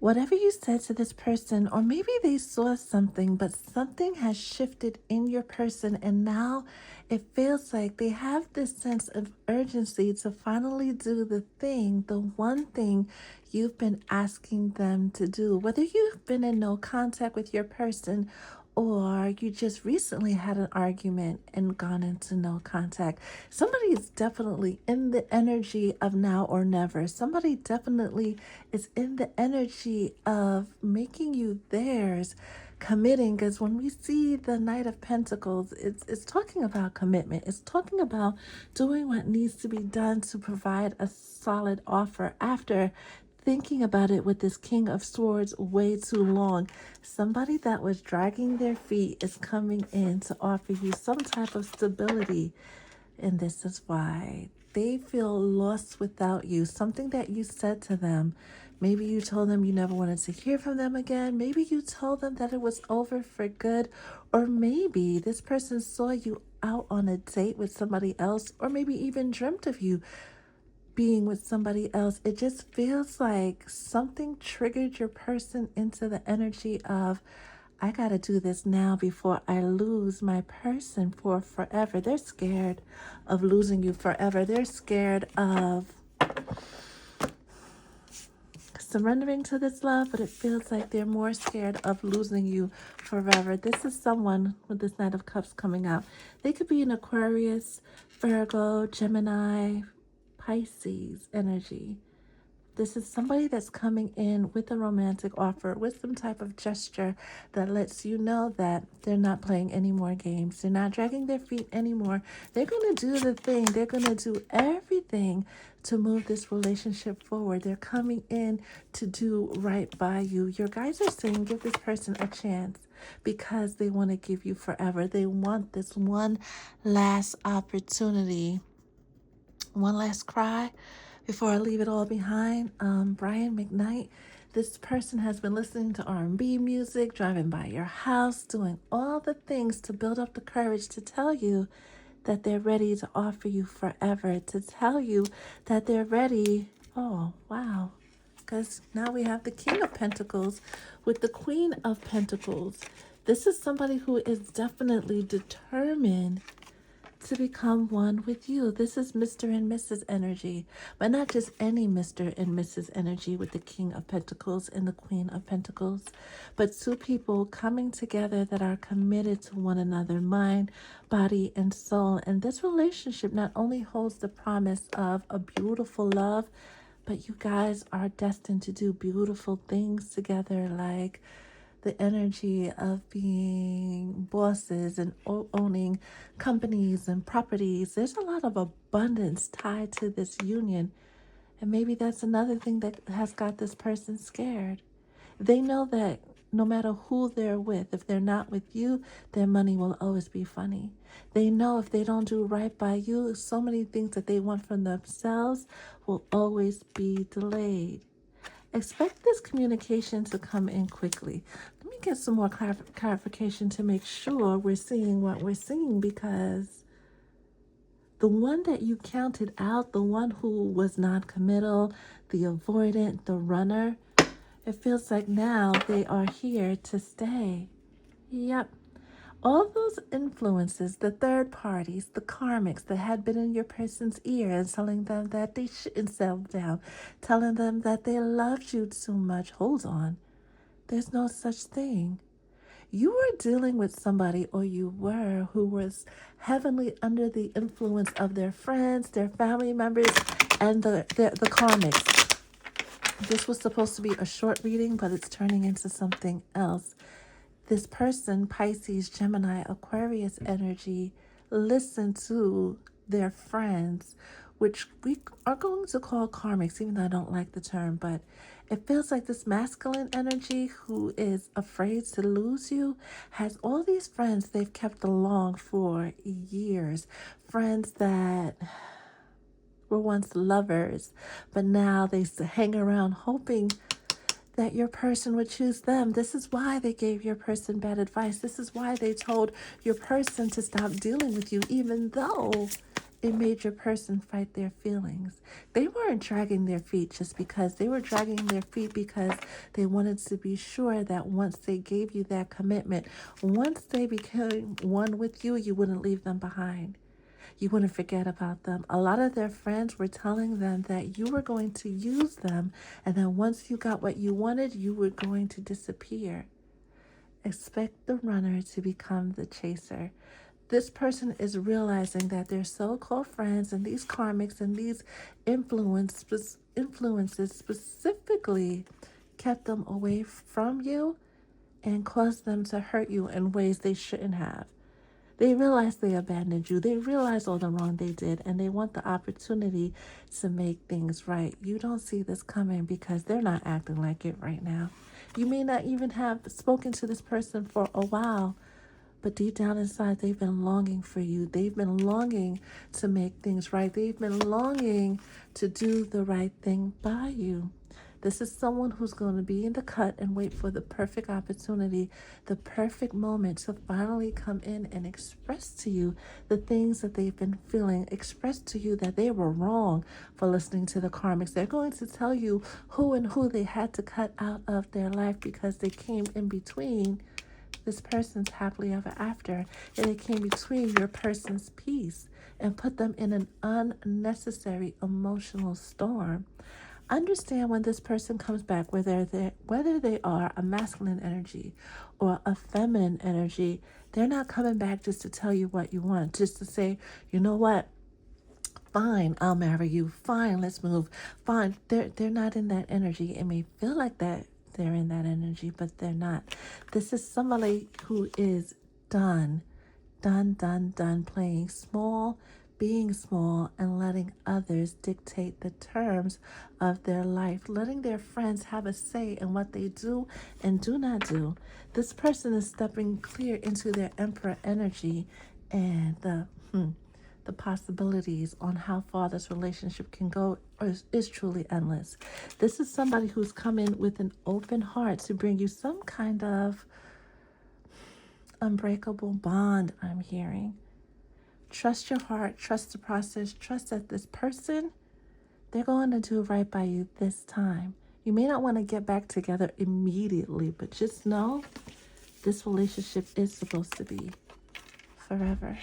whatever you said to this person, or maybe they saw something, but something has shifted in your person, and now it feels like they have this sense of urgency to finally do the thing, the one thing you've been asking them to do. Whether you've been in no contact with your person or you just recently had an argument and gone into no contact. Somebody is definitely in the energy of now or never. Somebody definitely is in the energy of making you theirs, committing. Because when we see the Knight of Pentacles, it's talking about commitment. It's talking about doing what needs to be done to provide a solid offer after thinking about it with this King of Swords way too long. Somebody that was dragging their feet is coming in to offer you some type of stability. And this is why they feel lost without you. Something that you said to them. Maybe you told them you never wanted to hear from them again. Maybe you told them that it was over for good. Or maybe this person saw you out on a date with somebody else, or maybe even dreamt of you being with somebody else. It just feels like something triggered your person into the energy of, I got to do this now before I lose my person for forever. They're scared of losing you forever. They're scared of surrendering to this love, but it feels like they're more scared of losing you forever. This is someone with this Knight of Cups coming out. They could be an Aquarius, Virgo, Gemini, Pisces energy. This is somebody that's coming in with a romantic offer, with some type of gesture that lets you know that they're not playing any more games. They're not dragging their feet anymore. They're going to do the thing. They're going to do everything to move this relationship forward. They're coming in to do right by you. Your guys are saying give this person a chance because they want to give you forever. They want this one last opportunity. One last cry before I leave it all behind. Brian McKnight, this person has been listening to R&B music, driving by your house, doing all the things to build up the courage to tell you that they're ready to offer you forever, to tell you that they're ready. Oh, wow. Because now we have the King of Pentacles with the Queen of Pentacles. This is somebody who is definitely determined to become one with you. This is Mr. and Mrs. energy, but not just any Mr. and Mrs. energy with the King of Pentacles and the Queen of Pentacles, but two people coming together that are committed to one another, mind, body, and soul. And this relationship not only holds the promise of a beautiful love, but you guys are destined to do beautiful things together, like the energy of being bosses and owning companies and properties. There's a lot of abundance tied to this union. And maybe that's another thing that has got this person scared. They know that no matter who they're with, if they're not with you, their money will always be funny. They know if they don't do right by you, so many things that they want from themselves will always be delayed. Expect this communication to come in quickly. Let me get some more clarification to make sure we're seeing what we're seeing, because the one that you counted out, the one who was non-committal, the avoidant, the runner, it feels like now they are here to stay. Yep. All those influences, the third parties, the karmics that had been in your person's ear and telling them that they shouldn't settle down, telling them that they loved you too much. Hold on. There's no such thing. You were dealing with somebody, or you were, who was heavily under the influence of their friends, their family members, and the karmics. This was supposed to be a short reading, but it's turning into something else. This person, Pisces, Gemini, Aquarius energy, listen to their friends, which we are going to call karmics, even though I don't like the term, but it feels like this masculine energy who is afraid to lose you has all these friends they've kept along for years. Friends that were once lovers, but now they hang around hoping that your person would choose them. This is why they gave your person bad advice. This is why they told your person to stop dealing with you, even though it made your person fight their feelings. They weren't dragging their feet just because. They were dragging their feet because they wanted to be sure that once they gave you that commitment, once they became one with you, you wouldn't leave them behind. You wouldn't forget about them. A lot of their friends were telling them that you were going to use them, and then once you got what you wanted, you were going to disappear. Expect the runner to become the chaser. This person is realizing that their so-called friends and these karmics and these influences specifically kept them away from you and caused them to hurt you in ways they shouldn't have. They realize they abandoned you. They realize all the wrong they did, and they want the opportunity to make things right. You don't see this coming because they're not acting like it right now. You may not even have spoken to this person for a while, but deep down inside, they've been longing for you. They've been longing to make things right. They've been longing to do the right thing by you. This is someone who's going to be in the cut and wait for the perfect opportunity, the perfect moment to finally come in and express to you the things that they've been feeling, express to you that they were wrong for listening to the karmics. They're going to tell you who they had to cut out of their life because they came in between this person's happily ever after, and it came between your person's peace and put them in an unnecessary emotional storm. Understand when this person comes back, whether they are a masculine energy or a feminine energy, they're not coming back just to tell you what you want, just to say, you know what, fine, I'll marry you. Fine, let's move. Fine. They're not in that energy. It may feel like that they're in that energy, but they're not. This is somebody who is done playing small, being small, and letting others dictate the terms of their life, letting their friends have a say in what they do and do not do. This person is stepping clear into their emperor energy, and the possibilities on how far this relationship can go is truly endless. This is somebody who's come in with an open heart to bring you some kind of unbreakable bond, I'm hearing. Trust your heart, trust the process, trust that this person, they're going to do right by you this time. You may not want to get back together immediately, but just know this relationship is supposed to be forever.